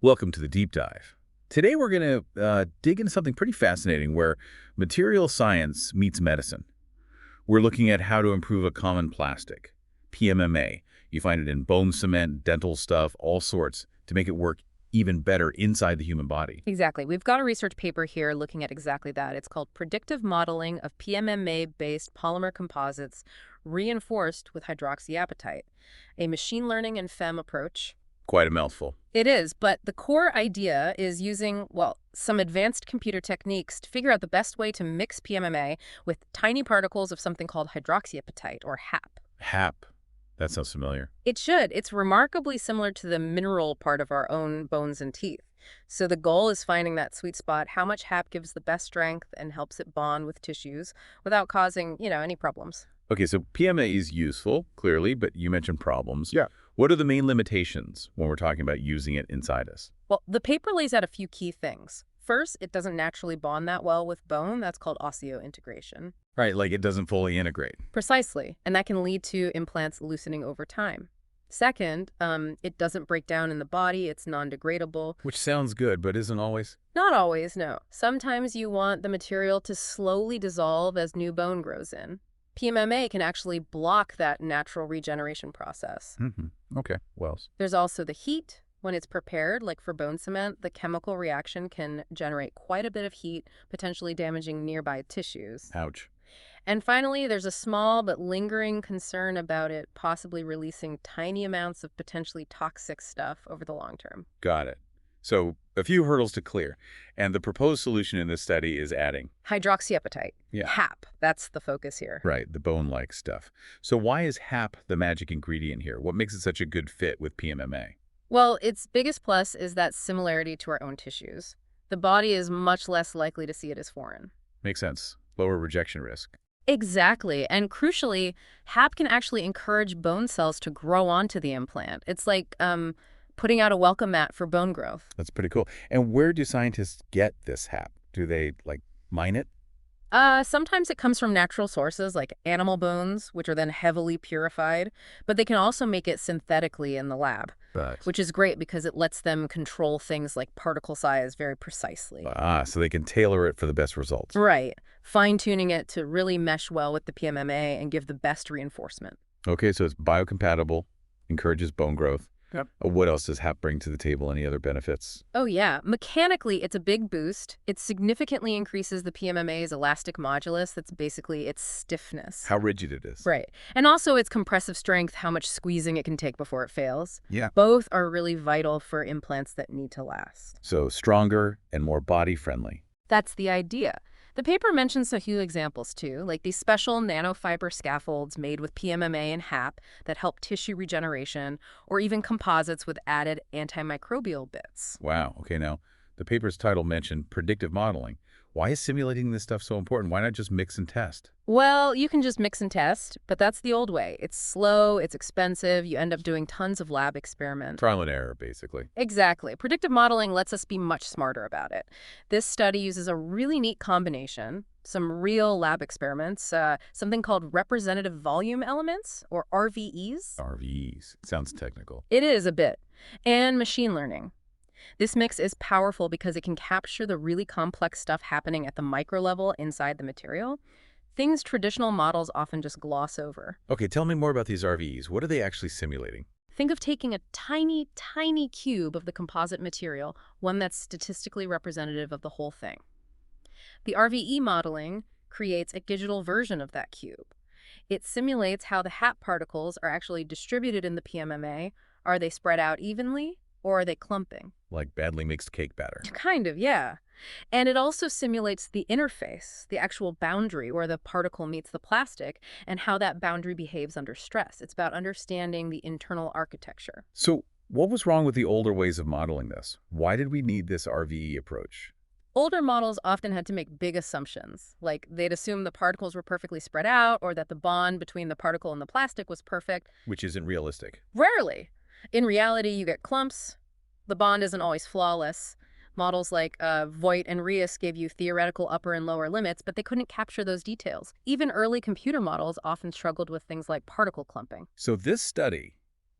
Welcome to the deep dive. Today we're going to dig into something pretty fascinating where material science meets medicine. We're looking at how to improve a common plastic, PMMA. You find it in bone cement, dental stuff, all sorts, to make it work even better inside the human body. Exactly. We've got a research paper here looking at exactly that. It's called Predictive Modeling of PMMA-based Polymer Composites Reinforced with Hydroxyapatite, a machine learning and FEM approach. Quite a mouthful. It is, but the core idea is using, well, some advanced computer techniques to figure out the best way to mix PMMA with tiny particles of something called hydroxyapatite, or HAP. HAP. That sounds familiar. It should. It's remarkably similar to the mineral part of our own bones and teeth. So the goal is finding that sweet spot, how much HAP gives the best strength and helps it bond with tissues without causing, any problems. Okay, so PMMA is useful, clearly, but you mentioned problems. Yeah. What are the main limitations when we're talking about using it inside us? Well, the paper lays out a few key things. First, it doesn't naturally bond that well with bone. That's called osseointegration. Right, like it doesn't fully integrate. Precisely, and that can lead to implants loosening over time. Second, it doesn't break down in the body. It's non-degradable. Which sounds good, but isn't always. Not always, no. Sometimes you want the material to slowly dissolve as new bone grows in. PMMA can actually block that natural regeneration process. Okay, what else? There's also the heat. When it's prepared, like for bone cement, the chemical reaction can generate quite a bit of heat, potentially damaging nearby tissues. Ouch. And finally, there's a small but lingering concern about it possibly releasing tiny amounts of potentially toxic stuff over the long term. Got it. So a few hurdles to clear. And the proposed solution in this study is adding Hydroxyapatite. Yeah. HAP. That's the focus here. right, the bone-like stuff. So why is HAP the magic ingredient here? What makes it such a good fit with PMMA? Well, its biggest plus is that similarity to our own tissues. The body is much less likely to see it as foreign. Makes sense. Lower rejection risk. Exactly. And crucially, HAP can actually encourage bone cells to grow onto the implant. It's like putting out a welcome mat for bone growth. That's pretty cool. And where do scientists get this HAP? Do they, mine it? Sometimes it comes from natural sources like animal bones, which are then heavily purified, but they can also make it synthetically in the lab, which is great because it lets them control things like particle size very precisely. So they can tailor it for the best results. Right. Fine-tuning it to really mesh well with the PMMA and give the best reinforcement. Okay, so it's biocompatible, encourages bone growth. Yep. What else does HAP bring to the table? Any other benefits? Oh, yeah. Mechanically, it's a big boost. It significantly increases the PMMA's elastic modulus. That's basically its stiffness. How rigid it is. Right. And also its compressive strength, how much squeezing it can take before it fails. Yeah. Both are really vital for implants that need to last. So stronger and more body-friendly. That's the idea. The paper mentions a few examples, too, like these special nanofiber scaffolds made with PMMA and HAP that help tissue regeneration, or even composites with added antimicrobial bits. Wow. Okay, now, the paper's title mentioned predictive modeling. Why is simulating this stuff so important? Why not just mix and test? Well, you can just mix and test, but that's the old way. It's slow, it's expensive, you end up doing tons of lab experiments. Trial and error, basically. Exactly. Predictive modeling lets us be much smarter about it. This study uses a really neat combination, some real lab experiments, something called representative volume elements, or RVEs. RVEs. Sounds technical. It is a bit. And machine learning. This mix is powerful because it can capture the really complex stuff happening at the micro level inside the material, things traditional models often just gloss over. Okay, tell me more about these RVEs. What are they actually simulating? Think of taking a tiny, tiny cube of the composite material, one that's statistically representative of the whole thing. The RVE modeling creates a digital version of that cube. It simulates how the HAP particles are actually distributed in the PMMA. Are they spread out evenly, or are they clumping? Like badly mixed cake batter. Kind of, yeah. And it also simulates the interface, the actual boundary where the particle meets the plastic, and how that boundary behaves under stress. It's about understanding the internal architecture. So what was wrong with the older ways of modeling this? Why did we need this RVE approach? Older models often had to make big assumptions, like they'd assume the particles were perfectly spread out or that the bond between the particle and the plastic was perfect. Which isn't realistic. Rarely. In reality, you get clumps. The bond isn't always flawless. Models like Voigt and Reuss gave you theoretical upper and lower limits, but they couldn't capture those details. Even early computer models often struggled with things like particle clumping. So this study,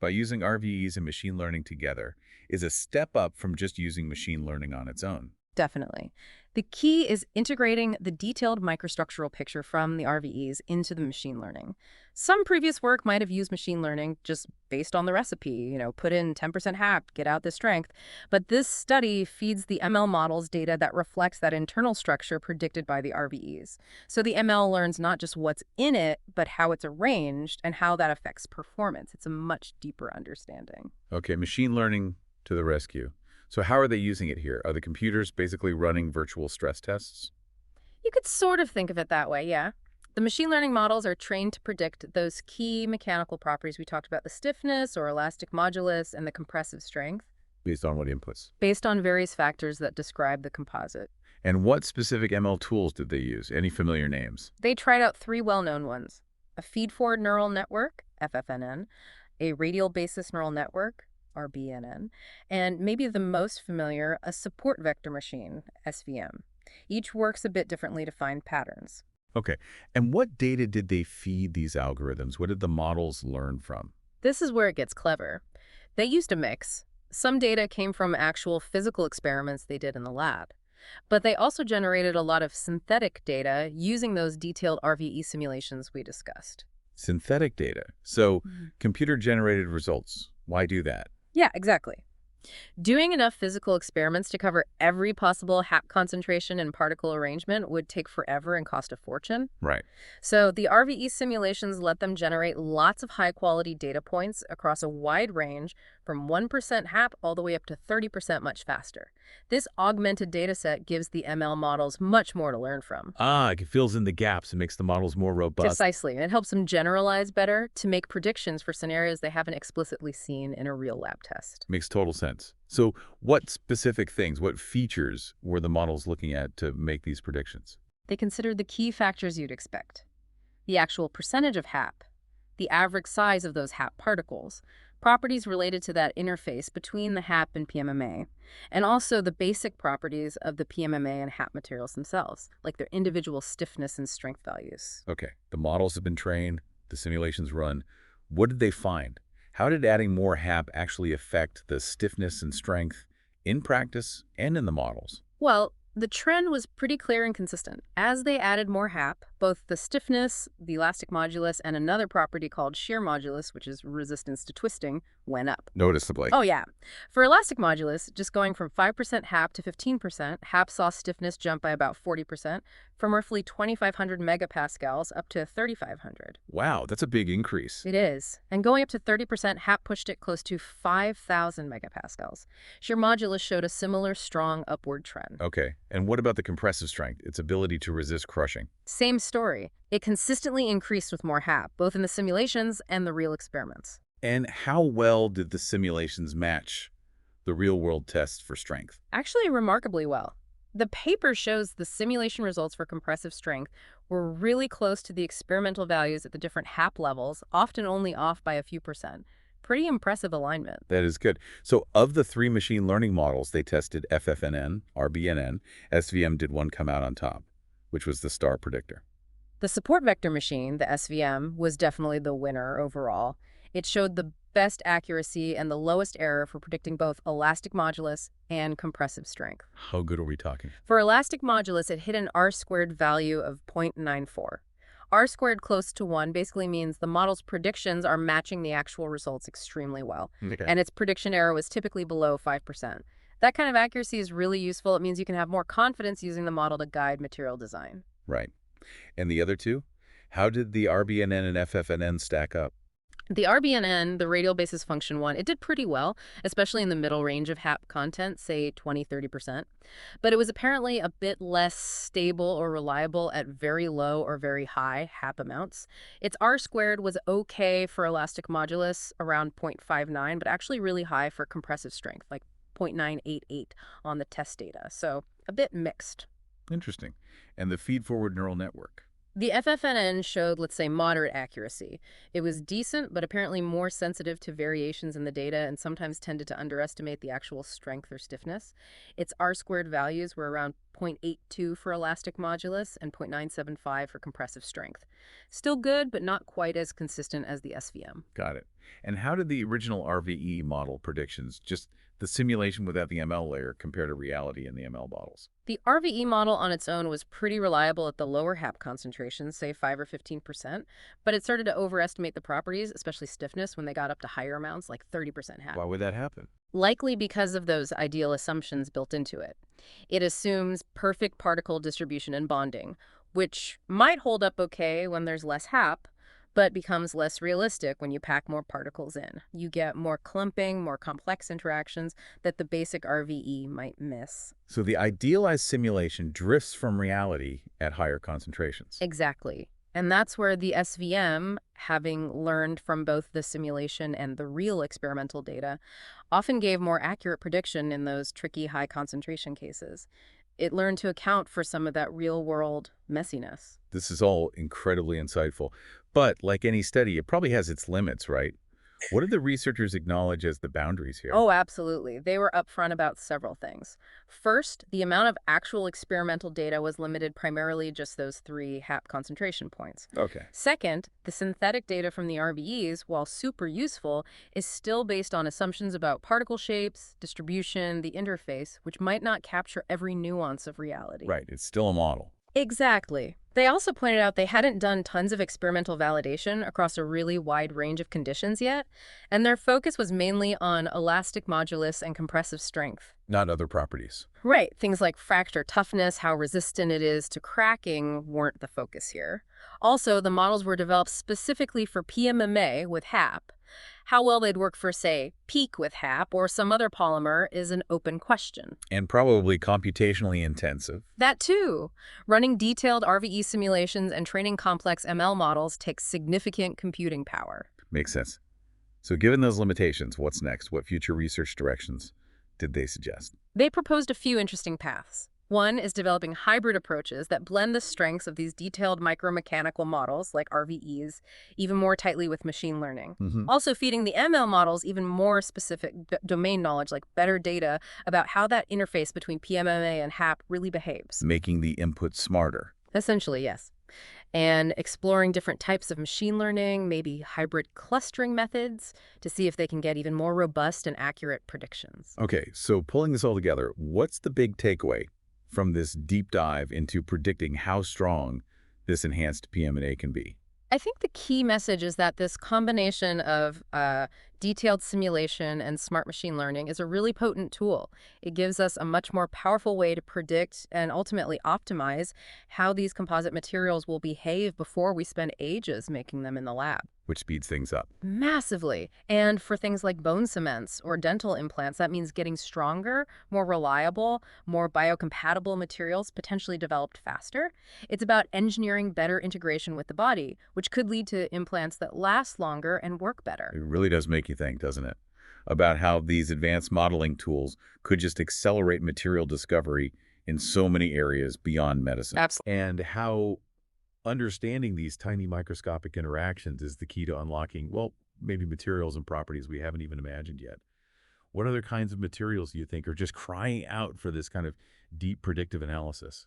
by using RVEs and machine learning together is a step up from just using machine learning on its own. Definitely. The key is integrating the detailed microstructural picture from the RVEs into the machine learning. Some previous work might have used machine learning just based on the recipe, put in 10% HAP, get out this strength. But this study feeds the ML models data that reflects that internal structure predicted by the RVEs. So the ML learns not just what's in it, but how it's arranged and how that affects performance. It's a much deeper understanding. Okay, machine learning to the rescue. So how are they using it here? Are the computers basically running virtual stress tests? You could sort of think of it that way, yeah. The machine learning models are trained to predict those key mechanical properties we talked about, the stiffness or elastic modulus and the compressive strength, Based on what inputs? based on various factors that describe the composite. And what specific ML tools did they use? Any familiar names? They tried out three well-known ones: a Feedforward Neural Network, FFNN, a Radial Basis Neural Network, RBNN, and maybe the most familiar, a support vector machine, SVM. Each works a bit differently to find patterns. Okay, and what data did they feed these algorithms? What did the models learn from? This is where it gets clever. They used a mix. Some data came from actual physical experiments they did in the lab. But they also generated a lot of synthetic data using those detailed RVE simulations we discussed. Synthetic data. So computer-generated results. Why do that? Yeah, exactly. Doing enough physical experiments to cover every possible HAP concentration and particle arrangement would take forever and cost a fortune. Right. So the RVE simulations let them generate lots of high-quality data points across a wide range from 1% HAP all the way up to 30% much faster. This augmented dataset gives the ML models much more to learn from. It fills in the gaps and makes the models more robust. Precisely. It helps them generalize better to make predictions for scenarios they haven't explicitly seen in a real lab test. Makes total sense. So what specific things, what features were the models looking at to make these predictions? They considered the key factors you'd expect: the actual percentage of HAP, the average size of those HAP particles, properties related to that interface between the HAP and PMMA, and also the basic properties of the PMMA and HAP materials themselves, like their individual stiffness and strength values. Okay, the models have been trained, the simulations run. What did they find? How did adding more HAP actually affect the stiffness and strength in practice and in the models? Well, the trend was pretty clear and consistent. As they added more HAP, both the stiffness, the elastic modulus, and another property called shear modulus, which is resistance to twisting, went up. Noticeably. Oh, yeah. For elastic modulus, just going from 5% HAP to 15%, HAP saw stiffness jump by about 40%, from roughly 2,500 megapascals up to 3,500. Wow, that's a big increase. It is. And going up to 30%, HAP pushed it close to 5,000 megapascals. Shear modulus showed a similar strong upward trend. Okay, and what about the compressive strength, its ability to resist crushing? Same story. It consistently increased with more HAP, both in the simulations and the real experiments. And how well did the simulations match the real-world tests for strength? Actually, remarkably well. The paper shows the simulation results for compressive strength were really close to the experimental values at the different HAP levels, often only off by a few percent. Pretty impressive alignment. That is good. So of the three machine learning models they tested, FFNN, RBNN, SVM did one come out on top, which was the star predictor. The support vector machine, the SVM, was definitely the winner overall. It showed the best accuracy and the lowest error for predicting both elastic modulus and compressive strength. How good are we talking? For elastic modulus, it hit an R-squared value of 0.94. R-squared close to 1 basically means the model's predictions are matching the actual results extremely well, Okay. and its prediction error was typically below 5%. That kind of accuracy is really useful. It means you can have more confidence using the model to guide material design. Right. And the other two? How did the RBNN and FFNN stack up? The RBNN, the radial basis function one, it did pretty well, especially in the middle range of HAP content, say 20–30%. But it was apparently a bit less stable or reliable at very low or very high HAP amounts. Its R-squared was okay for elastic modulus, around 0.59, but actually really high for compressive strength, like 0.988 on the test data. So a bit mixed. Interesting. And the feedforward neural network? The FFNN showed, let's say, moderate accuracy. It was decent, but apparently more sensitive to variations in the data and sometimes tended to underestimate the actual strength or stiffness. Its R-squared values were around 0.82 for elastic modulus and 0.975 for compressive strength. Still good, but not quite as consistent as the SVM. Got it. And how did the original RVE model predictions, just the simulation without the ML layer, compare to reality in the ML models? The RVE model on its own was pretty reliable at the lower HAP concentrations, say 5 or 15%, but it started to overestimate the properties, especially stiffness, when they got up to higher amounts, like 30% HAP. Why would that happen? Likely because of those ideal assumptions built into it. It assumes perfect particle distribution and bonding, which might hold up okay when there's less HAP, but becomes less realistic when you pack more particles in. You get more clumping, more complex interactions that the basic RVE might miss. So the idealized simulation drifts from reality at higher concentrations. Exactly. And that's where the SVM, having learned from both the simulation and the real experimental data, often gave more accurate prediction in those tricky high concentration cases. It learned to account for some of that real-world messiness. This is all incredibly insightful. But like any study, it probably has its limits, right? What did the researchers acknowledge as the boundaries here? Oh, absolutely. They were upfront about several things. First, the amount of actual experimental data was limited primarily just those 3 HAP concentration points. Okay. Second, the synthetic data from the RVEs, while super useful, is still based on assumptions about particle shapes, distribution, the interface, which might not capture every nuance of reality. Right, it's still a model. Exactly. They also pointed out they hadn't done tons of experimental validation across a really wide range of conditions yet, and their focus was mainly on elastic modulus and compressive strength. Not other properties. Right, things like fracture toughness, how resistant it is to cracking weren't the focus here. Also, the models were developed specifically for PMMA with HAP. How well they'd work for, say, PEEK with HAP or some other polymer is an open question. And probably computationally intensive. That too. Running detailed RVE simulations and training complex ML models takes significant computing power. Makes sense. So given those limitations, what's next? What future research directions did they suggest? They proposed a few interesting paths. One is developing hybrid approaches that blend the strengths of these detailed micromechanical models, like RVEs, even more tightly with machine learning. Also feeding the ML models even more specific domain knowledge, like better data about how that interface between PMMA and HAP really behaves. Making the input smarter. Essentially, yes. And exploring different types of machine learning, maybe hybrid clustering methods, to see if they can get even more robust and accurate predictions. Okay, so pulling this all together, what's the big takeaway from this deep dive into predicting how strong this enhanced PMMA can be? I think the key message is that this combination of detailed simulation and smart machine learning is a really potent tool. It gives us a much more powerful way to predict and ultimately optimize how these composite materials will behave before we spend ages making them in the lab. Which speeds things up. Massively. And for things like bone cements or dental implants, that means getting stronger, more reliable, more biocompatible materials potentially developed faster. It's about engineering better integration with the body, which could lead to implants that last longer and work better. It really does make you think, doesn't it? About how these advanced modeling tools could just accelerate material discovery in so many areas beyond medicine. Absolutely. And how understanding these tiny microscopic interactions is the key to unlocking, well, maybe materials and properties we haven't even imagined yet. What other kinds of materials do you think are just crying out for this kind of deep predictive analysis?